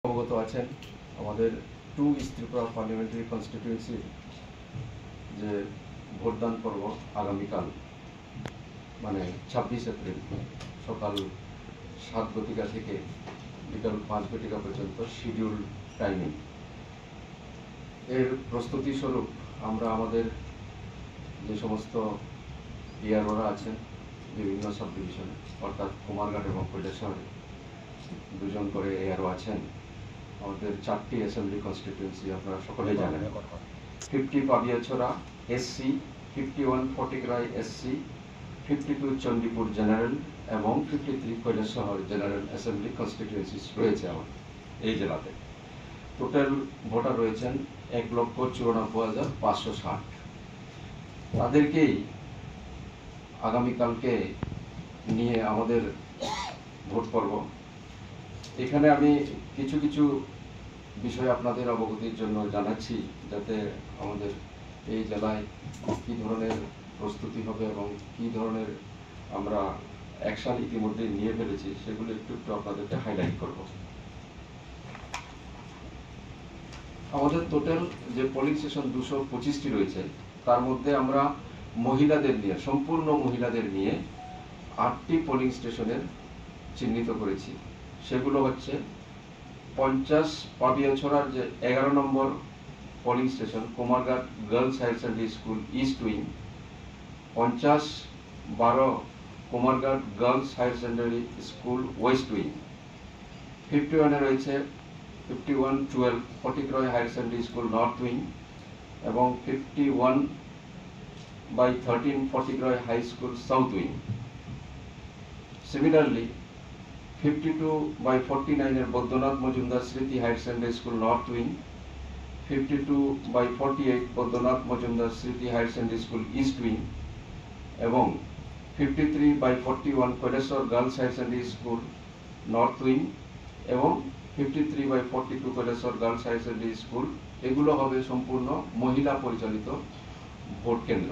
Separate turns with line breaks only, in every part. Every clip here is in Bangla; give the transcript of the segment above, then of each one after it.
অবগত আছেন আমাদের two east Tripura parliamentary constituency যে ভোটদান পর্ব আগামীকাল মানে 26 এপ্রিল সকাল 7 ঘটিকা থেকে বিকাল 5 ঘটিকা পর্যন্ত শিডিউল টাইমিং এর প্রস্তুতি স্বরূপ আমরা আমাদের যে সমস্ত এআরওরা আছেন বিভিন্ন সাব ডিভিশনে অর্থাৎ কুমারঘাট এবং কৈলাসহরে দুজন করে এআরও আছেন। আমাদের 4টি অ্যাসেম্বলি কনস্টিটিউয়েন্সি আপনারা সকলেই জানেন। 50 Pabiachhara SC, 51 Fatikroy SC, 52 Chandipur general এবং 53 কৈলাসহর জেনারেল অ্যাসেম্বলি কনস্টিটিউয়েন্সিস রয়েছে আমাদের এই জেলাতে। টোটাল ভোটার রয়েছেন 1,94,560। তাদেরকেই আগামীকালকে নিয়ে আমাদের ভোট পর্ব। এখানে আমি কিছু কিছু বিষয় আপনাদের অবগতির জন্য জানাচ্ছি, যাতে আমাদের এই জেলায় কী ধরনের প্রস্তুতি হবে এবং কী ধরনের আমরা অ্যাকশন ইতিমধ্যে নিয়ে ফেলেছি সেগুলো একটু আপনাদেরকে হাইলাইট করব। আমাদের টোটাল যে পোলিং স্টেশন 225টি রয়েছে, তার মধ্যে আমরা মহিলাদের নিয়ে, সম্পূর্ণ মহিলাদের নিয়ে 8টি পোলিং স্টেশনের চিহ্নিত করেছি। সেগুলো হচ্ছে 50 পাবিয়াছড়ার যে 11 number polling station Kumarghat girls higher secondary school east wing, 50-12 Kumarghat girls higher secondary school west wing, 51-এ রয়েছে 51-12 Fatikroy higher secondary school north wing এবং 51/13 Fatikroy high school south wing. Similarly 52/49 এর বৈদ্যনাথ মজুমদার স্মৃতি higher secondary school north wing, 52/48 Baidyanath Majumdar স্মৃতি higher secondary school east wing এবং 53/41 Kailashahar girls higher secondary school north wing এবং 53/42 Kailashahar girls higher secondary school. এগুলো হবে সম্পূর্ণ মহিলা পরিচালিত ভোট কেন্দ্র।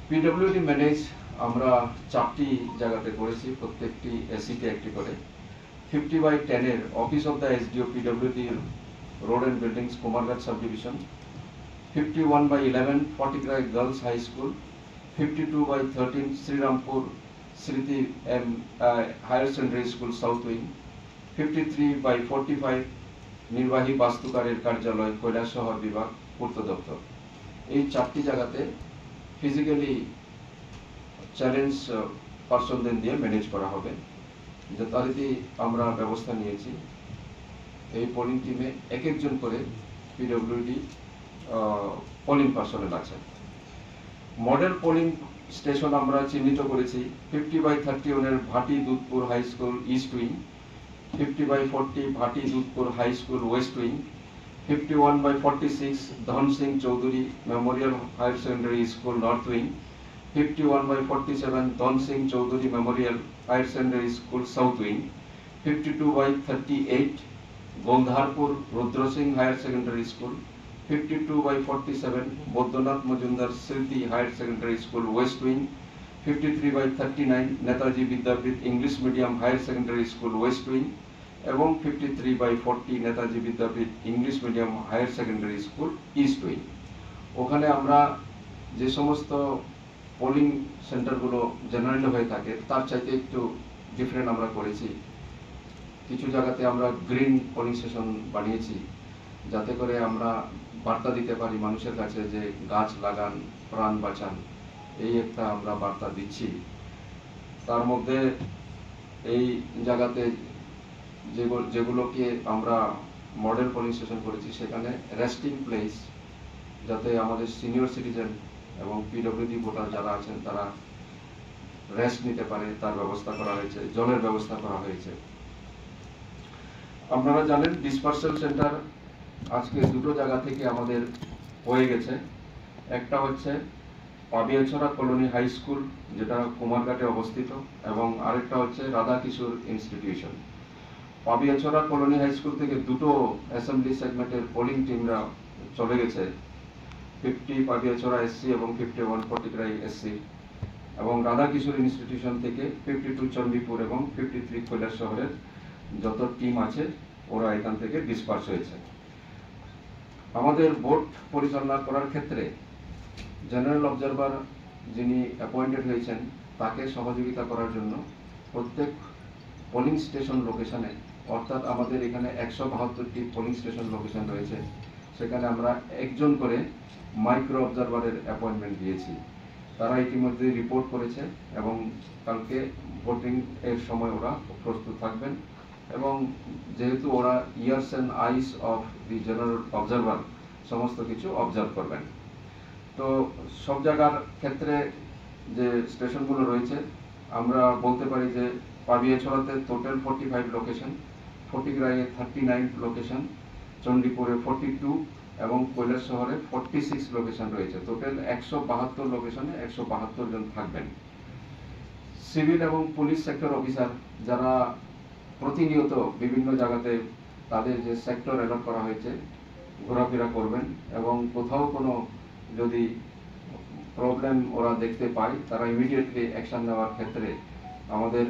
পিডব্লিউডি ম্যানেজ আমরা 4টি জায়গাতে করেছি, প্রত্যেকটি এসিতে একটি করে। 50/10 এর office of the SDO PWD road and buildings Kumarghat subdivision, 51/11 Fatikroy girls high school, 52/13 Shrirampur স্মৃতি higher secondary school south wing, 53/45 নির্বাহী বাস্তুকারের কার্যালয় কৈলাসহর বিভাগ পূর্ত দপ্তর। এই 4টি জায়গাতে ফিজিক্যালি চ্যালেঞ্জ পার্সনদের দিয়ে ম্যানেজ করা হবে। যথারীতি আমরা ব্যবস্থা নিয়েছি। এই পোলিং টিমে এক একজন করে পিডব্লিউডি পোলিং পার্সোনেল আছে। মডেল পোলিং স্টেশন আমরা চিহ্নিত করেছি 50/31 এর Bhati Dudhpur high school east wing, 50/40 Bhati Dudhpur high school west wing, 51/46 Dhan Singh Chowdhury memorial higher secondary school north wing, 51/47 Dhan Singh Chowdhury memorial higher secondary school south wing, 52/38 Goldharpur Rudra Singh higher secondary school, 52/47 Baidyanath Majumdar স্মৃতি higher secondary school west wing, 53/39 Netaji Vidyapith English medium higher secondary school west wing এবং 53/40 Netaji Vidyapith English medium higher secondary school east wing. ওখানে আমরা যে সমস্ত পোলিং সেন্টারগুলো জেনারেলি হয়ে থাকে তার চাইতে একটু ডিফারেন্ট আমরা করেছি। কিছু জায়গাতে আমরা গ্রিন পোলিং স্টেশন বানিয়েছি, যাতে করে আমরা বার্তা দিতে পারি মানুষের কাছে যে গাছ লাগান, প্রাণ বাঁচান, এই একটা আমরা বার্তা দিচ্ছি। তার মধ্যে এই জায়গাতে যেগুলোকে আমরা মডেল পোলিং স্টেশন করেছি সেখানে রেস্টিং প্লেস, যাতে আমাদের সিনিয়র সিটিজেন এবং পিডব্লিউডি ভোটার যারা আছেন তারা রেস্ট নিতে পারে তার ব্যবস্থা করা হয়েছে। জলের ব্যবস্থা করা হয়েছে। আপনারা জানেন ডিসপার্সাল সেন্টার আজকে দুটো জায়গা থেকে আমাদের হয়ে গেছে। একটা হচ্ছে পাবিয়াছড়া কলোনি হাই স্কুল, যেটা কুমারঘাটে অবস্থিত, এবং আরেকটা হচ্ছে Radha Kishore institution. Pabiachhara colony high school থেকে দুটো অ্যাসেম্বলি সেগমেন্টের পোলিং টিমরা চলে গেছে, 50 পাবিয়াছড়া এসসি এবং 51 ফটিকরাই এসসি, এবং রাধা কিশোর ইনস্টিটিউশন থেকে 52 চণ্ডীপুর এবং 53 কৈলাসহরের যত টিম আছে ওরা এখান থেকে ডিসপার্স হয়েছে। আমাদের ভোট পরিচালনা করার ক্ষেত্রে জেনারেল অবজারভার যিনি অ্যাপয়েন্টেড হয়েছেন তাকে সহযোগিতা করার জন্য প্রত্যেক পোলিং স্টেশন লোকেশনে, অর্থাৎ আমাদের এখানে 172টি পোলিং স্টেশন লোকেশন রয়েছে, সেখানে আমরা একজন করে মাইক্রো অবজারভারের অ্যাপয়েন্টমেন্ট দিয়েছি। তারা ইতিমধ্যে রিপোর্ট করেছে এবং কালকে ভোটিং এর সময় ওরা প্রস্তুত থাকবেন এবং যেহেতু ওরা years and eyes of the general observer সমস্ত কিছু অবজার্ভ করবেন। তো সব জায়গার ক্ষেত্রে যে স্টেশনগুলো রয়েছে আমরা বলতে পারি যে পাবিয়াছড়াতে টোটাল 45 লোকেশন, ফটিকরাইয়ে 39 লোকেশন, চণ্ডীপুরে 42 এবং কৈলাসহরে 46 লোকেশন রয়েছে। টোটাল 172 লোকেশনে 172 জন থাকবেন। সিভিল এবং পুলিশ সেক্টর অফিসার যারা প্রতিনিয়ত বিভিন্ন জায়গাতে তাদের যে সেক্টর অ্যালট করা হয়েছে ঘোরাফেরা করবেন এবং কোথাও কোনো যদি প্রবলেম ওরা দেখতে পায় তারা ইমিডিয়েটলি অ্যাকশন নেওয়ার ক্ষেত্রে আমাদের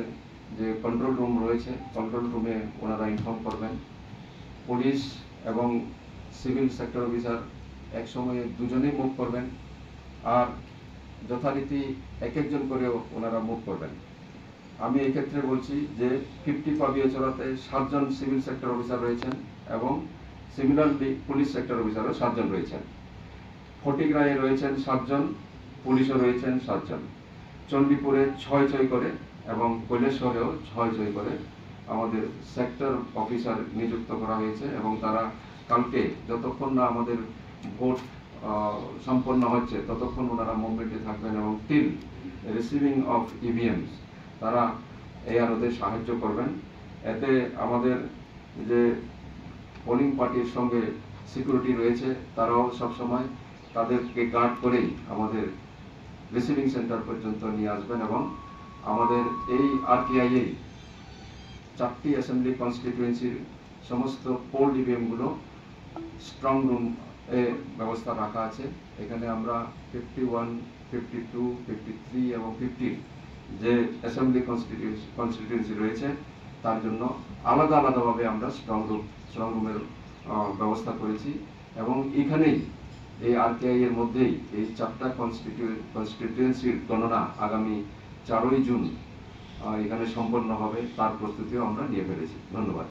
যে কন্ট্রোল রুম রয়েছে কন্ট্রোল রুমে ওনারা ইনফর্ম করবেন। পুলিশ এবং সিভিল সেক্টর অফিসার একসময়ে দুজনেই মুভ করবেন আর যথারীতি এক একজন করেও ওনারা মুভ করবেন। আমি এই ক্ষেত্রে বলছি যে 50 পাবিয়াছড়াতে 7 জন সিভিল সেক্টর অফিসার রয়েছেন এবং সিমিলারলি পুলিশ সেক্টর অফিসারও 7 জন রয়েছেন। ফটিকরায়ে রয়েছেন 7 জন, পুলিশও রয়েছেন 7 জন। চণ্ডীপুরে 6 করে এবং কৈলাসহরেও 6 করে আমাদের সেক্টর অফিসার নিযুক্ত করা হয়েছে এবং তারা কালকে যতক্ষণ না আমাদের ভোট সম্পন্ন হচ্ছে ততক্ষণ ওনারা মুভমেন্টে থাকবেন এবং টিল রিসিভিং অফ ইভিএমস তারা এআরওদের সাহায্য করবেন। এতে আমাদের যে পোলিং পার্টির সঙ্গে সিকিউরিটি রয়েছে তারাও সবসময় তাদেরকে গার্ড করেই আমাদের রিসিভিং সেন্টার পর্যন্ত নিয়ে আসবেন এবং আমাদের এই আরটিআই 4টি অ্যাসেম্বলি কনস্টিটিউয়েন্সির সমস্ত পোল ইভিএমগুলো স্ট্রং রুম এ ব্যবস্থা রাখা আছে। এখানে আমরা 51, 52, 53 এবং 50 যে অ্যাসেম্বলি কনস্টিটিউয়েন্সি রয়েছে তার জন্য আলাদাভাবে আমরা স্ট্রং রুমের ব্যবস্থা করেছি এবং এখানেই এই আরটিআই এর মধ্যেই এই 4টা কনস্টিটিউয়েন্সির গণনা আগামী 4ই জুন এখানে সম্পন্ন হবে, তার প্রস্তুতিও আমরা নিয়ে ফেলেছি। ধন্যবাদ।